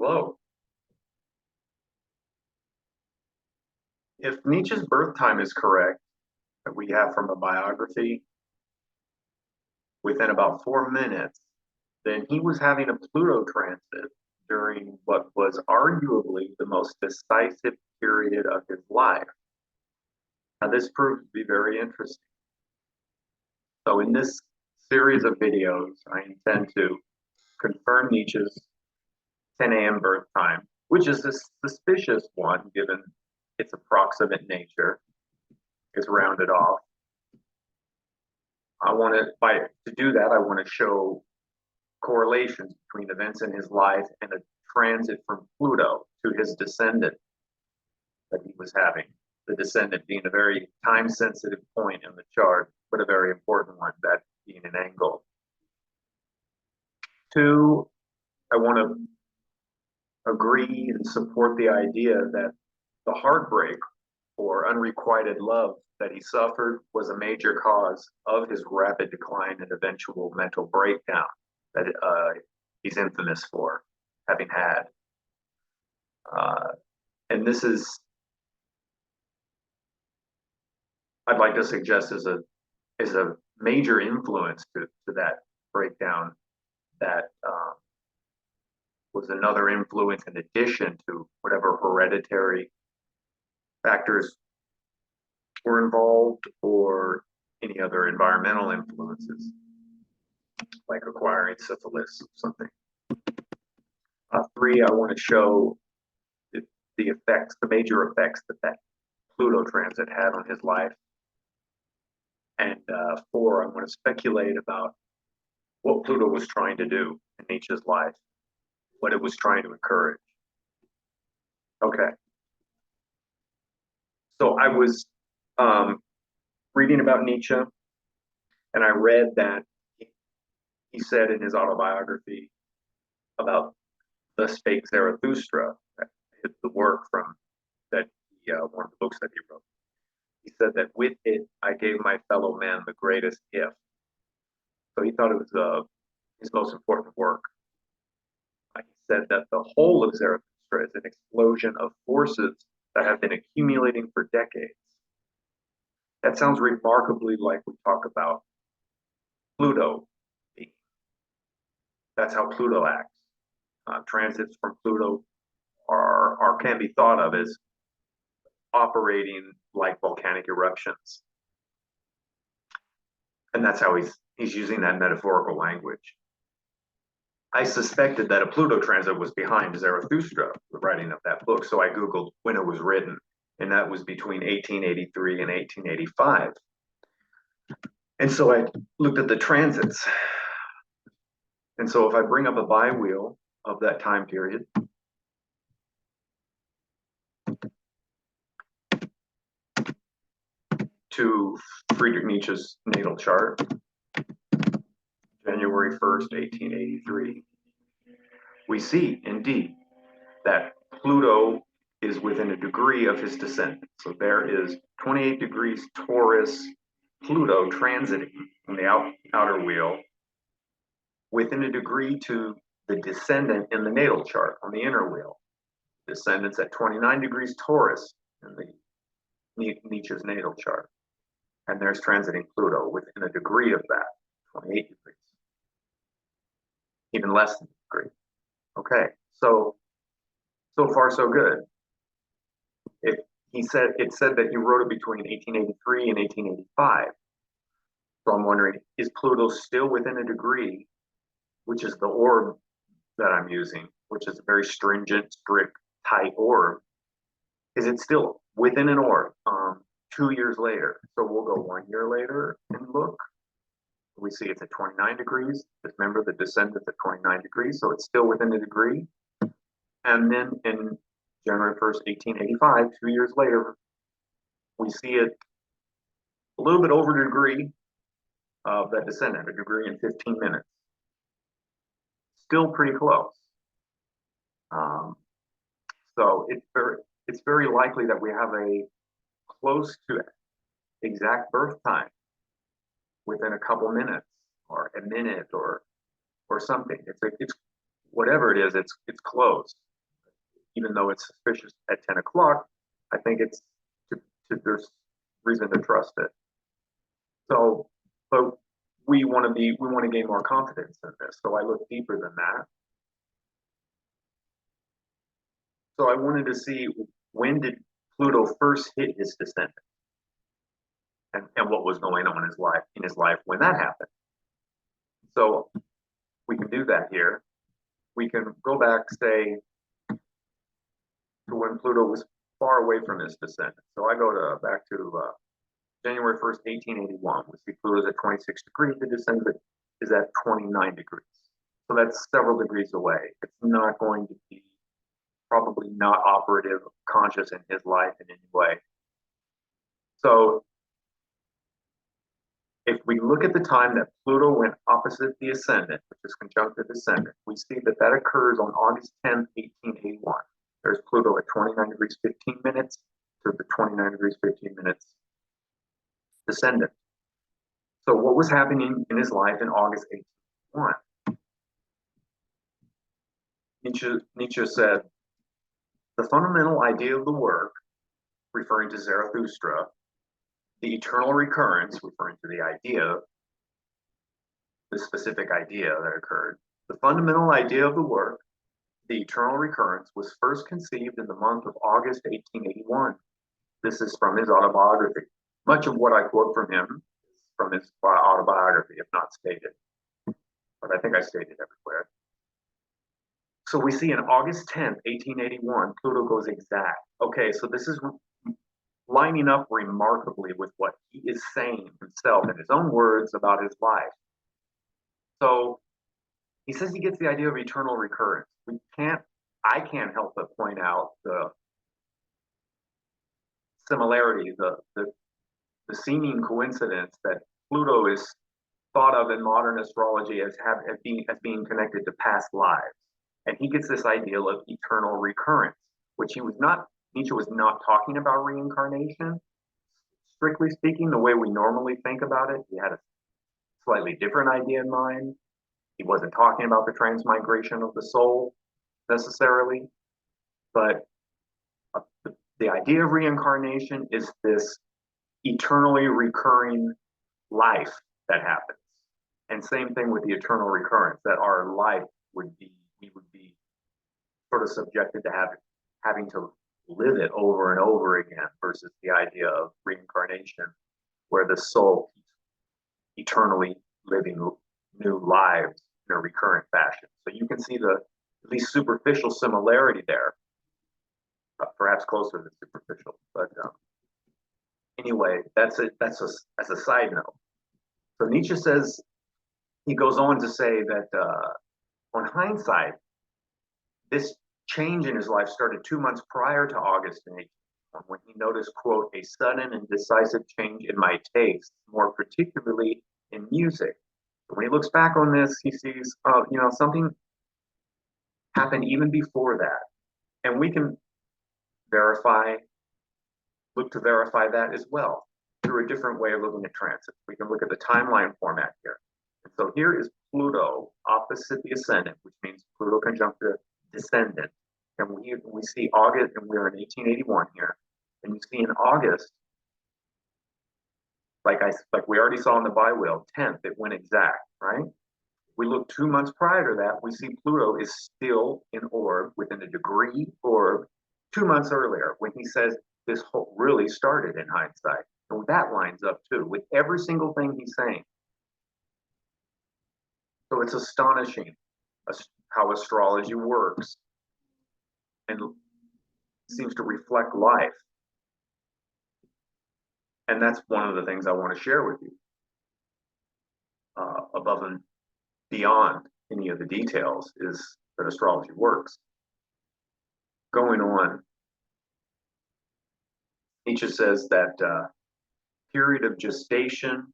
Hello. If Nietzsche's birth time is correct, that we have from a biography, within about 4 minutes, then he was having a Pluto transit during what was arguably the most decisive period of his life. Now, this proved to be very interesting. So, in this series of videos, I intend to confirm Nietzsche's 10 a.m. birth time, which is a suspicious one given its approximate nature. It's rounded off. To do that, I want to show correlations between events in his life and a transit from Pluto to his descendant that he was having. The descendant being a very time-sensitive point in the chart, but a very important one, that being an angle. Two, I want to agree and support the idea that the heartbreak or unrequited love that he suffered was a major cause of his rapid decline and eventual mental breakdown that he's infamous for having had. And this is, I'd like to suggest, is a major influence to that breakdown that was another influence in addition to whatever hereditary factors were involved or any other environmental influences, like acquiring syphilis or something. Three, I want to show the effects, the major effects that Pluto transit had on his life. And four, I want to speculate about what Pluto was trying to do in Nietzsche's life, what it was trying to encourage. Okay. So I was reading about Nietzsche, and I read that he said in his autobiography about Thus Spake Zarathustra, the work from that one of the books that he wrote. He said that with it, I gave my fellow men the greatest gift. So he thought it was his most important work. He said that the whole of Zarathustra is an explosion of forces that have been accumulating for decades. That sounds remarkably like we talk about Pluto. That's how Pluto acts. Transits from Pluto can be thought of as operating like volcanic eruptions. And that's how he's using that metaphorical language. I suspected that a Pluto transit was behind Zarathustra, the writing of that book, so I Googled when it was written, and that was between 1883 and 1885. And so I looked at the transits. And so if I bring up a bi-wheel of that time period, to Friedrich Nietzsche's natal chart, January 1st, 1883, we see indeed that Pluto is within a degree of his descendant. So there is 28 degrees Taurus Pluto transiting on the outer wheel within a degree to the descendant in the natal chart on the inner wheel. Descendants at 29 degrees Taurus in the Nietzsche's natal chart. And there's transiting Pluto within a degree of that, 28 degrees. Even less than a degree. Okay, so far so good. It said that he wrote it between 1883 and 1885. So I'm wondering, is Pluto still within a degree, which is the orb that I'm using, which is a very stringent, strict, tight orb? Is it still within an orb 2 years later? So we'll go 1 year later and look. We see it's at 29 degrees. Just remember the descendant's at 29 degrees, so it's still within a degree. And then in January 1st, 1885, 2 years later, we see it a little bit over a degree of that descendant, a degree in 15 minutes. Still pretty close. So it's very likely that we have a close to exact birth time within a couple minutes or a minute or something. It's whatever it is, it's close. even though it's suspicious at 10 o'clock, I think there's reason to trust it. So, but we want to gain more confidence in this. So I look deeper than that. So I wanted to see, when did Pluto first hit his descendant, and what was going on in his life when that happened. So we can do that here. We can go back, say, to when Pluto was far away from his descendant. So I go back to January 1st, 1881. We see Pluto's at 26 degrees. The descendant is at 29 degrees. So that's several degrees away. It's not going to be, probably not operative, conscious in his life in any way. So if we look at the time that Pluto went opposite the ascendant, which is conjunct the descendant, we see that that occurs on August 10th, 1881. There's Pluto at 29 degrees 15 minutes to the 29 degrees 15 minutes descendant. So what was happening in his life in August 1881? Nietzsche said, the fundamental idea of the work, referring to Zarathustra, the eternal recurrence, referring to the idea, the specific idea that occurred, the fundamental idea of the work, the eternal recurrence, was first conceived in the month of August 1881. This is from his autobiography. Much of what I quote from him is from his autobiography, if not stated. But I think I stated everywhere. So we see in August 10th, 1881, Pluto goes exact. Okay, so this is lining up remarkably with what he is saying himself in his own words about his life. So he says he gets the idea of eternal recurrence. I can't help but point out the similarity, the seeming coincidence that Pluto is thought of in modern astrology as being connected to past lives. And he gets this ideal of eternal recurrence, which Nietzsche was not talking about reincarnation. Strictly speaking, the way we normally think about it, he had a slightly different idea in mind. He wasn't talking about the transmigration of the soul necessarily, but the idea of reincarnation is this eternally recurring life that happens. And same thing with the eternal recurrence, that our life we would be sort of subjected to having to live it over and over again, versus the idea of reincarnation, where the soul keeps eternally living new lives in a recurrent fashion. So you can see the at least superficial similarity there, perhaps closer than superficial. But anyway, that's as a side note. So Nietzsche says, he goes on to say that on hindsight, this change in his life started 2 months prior to August 1881, when he noticed, quote, a sudden and decisive change in my taste, more particularly in music. When he looks back on this, he sees, something happened even before that. And we can look to verify that as well through a different way of looking at transits. We can look at the timeline format here. And so here is Pluto opposite the ascendant, which means Pluto conjunct the descendant. And we see August, and we're in 1881 here. And you see in August, like we already saw in the bi-wheel, 10th, it went exact, right? We look 2 months prior to that, we see Pluto is still in orb, within a degree orb, 2 months earlier, when he says this whole really started in hindsight. And that lines up too with every single thing he's saying. So it's astonishing how astrology works and seems to reflect life. And that's one of the things I want to share with you, above and beyond any of the details, is that astrology works. Going on, Nietzsche says that period of gestation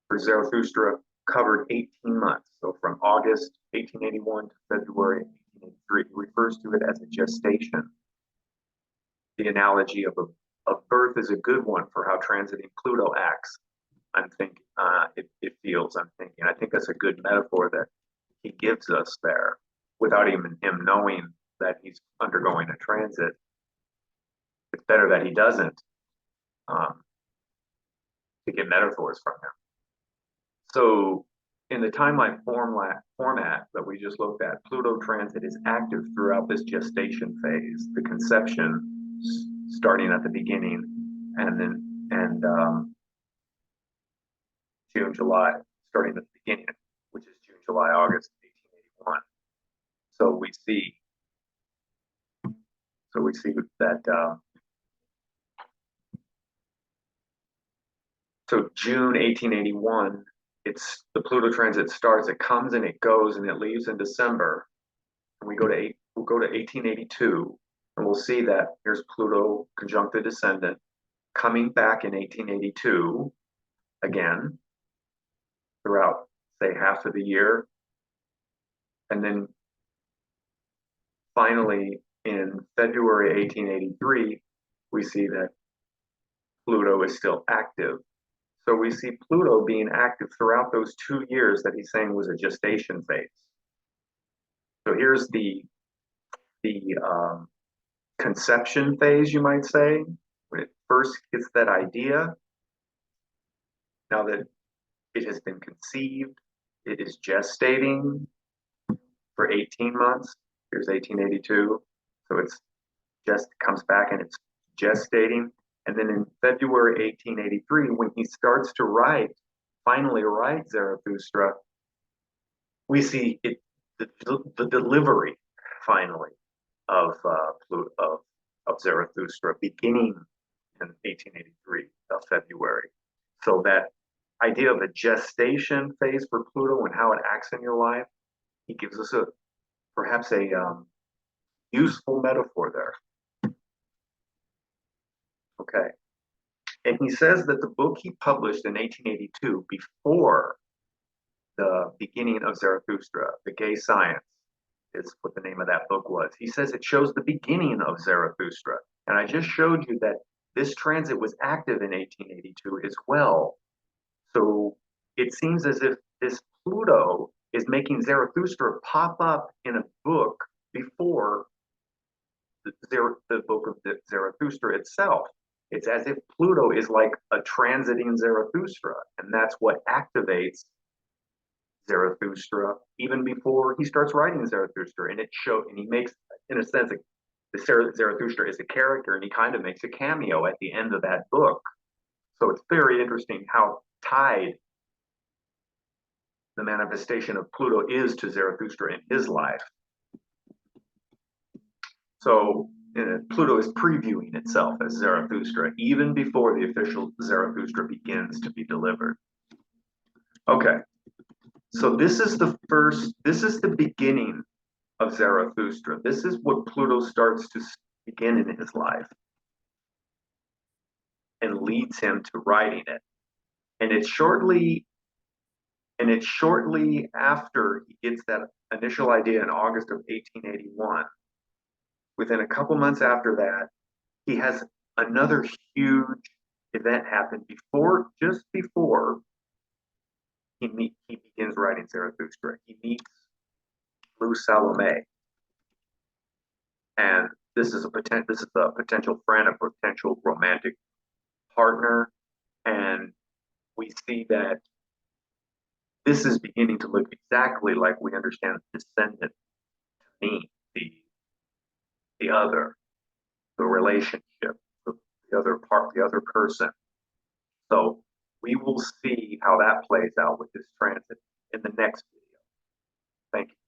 for Zarathustra covered 18 months. So from August 1881 to February 1883, he refers to it as a gestation. The analogy of birth is a good one for how transiting Pluto acts. I'm thinking, it feels, I'm thinking. I think that's a good metaphor that he gives us there, without even him knowing that he's undergoing a transit, it's better that he doesn't, to get metaphors from him. So in the timeline format that we just looked at, Pluto transit is active throughout this gestation phase, the conception starting at the beginning, and June, July, starting at the beginning, which is June, July, August 1881. So we see that so June 1881, it's the Pluto transit starts, it comes and it goes and it leaves in December. And we'll go to 1882, and we'll see that here's Pluto conjunct the Descendant coming back in 1882 again throughout, say, half of the year. And then finally in February 1883, we see that Pluto is still active. So we see Pluto being active throughout those 2 years that he's saying was a gestation phase. So here's the conception phase, you might say, when it first gets that idea. Now that it has been conceived, it is gestating for 18 months. Here's 1882. So it's just comes back and it's gestating. And then in February 1883, when he starts to finally write Zarathustra, we see the delivery finally of Zarathustra beginning in 1883 of February. So that idea of a gestation phase for Pluto and how it acts in your life, he gives us perhaps a useful metaphor there. Okay. And he says that the book he published in 1882, before the beginning of Zarathustra, The Gay Science, is what the name of that book was. He says it shows the beginning of Zarathustra. And I just showed you that this transit was active in 1882 as well. So it seems as if this Pluto is making Zarathustra pop up in a book before the book of Zarathustra itself. It's as if Pluto is like a transiting Zarathustra, and that's what activates Zarathustra even before he starts writing Zarathustra. And he makes, in a sense, Zarathustra is a character, and he kind of makes a cameo at the end of that book. So it's very interesting how tied the manifestation of Pluto is to Zarathustra in his life. So Pluto is previewing itself as Zarathustra even before the official Zarathustra begins to be delivered. Okay, so this is the beginning of Zarathustra. This is what Pluto starts to begin in his life and leads him to writing it. And it's shortly after he gets that initial idea in August of 1881. Within a couple months after that, he has another huge event happen just before he begins writing Zarathustra. He meets Lou Salome, and this is a potential friend, a potential romantic partner, and we see that this is beginning to look exactly like we understand Descendant to mean, the other, the relationship, the other part, the other person. So we will see how that plays out with this transit in the next video. Thank you.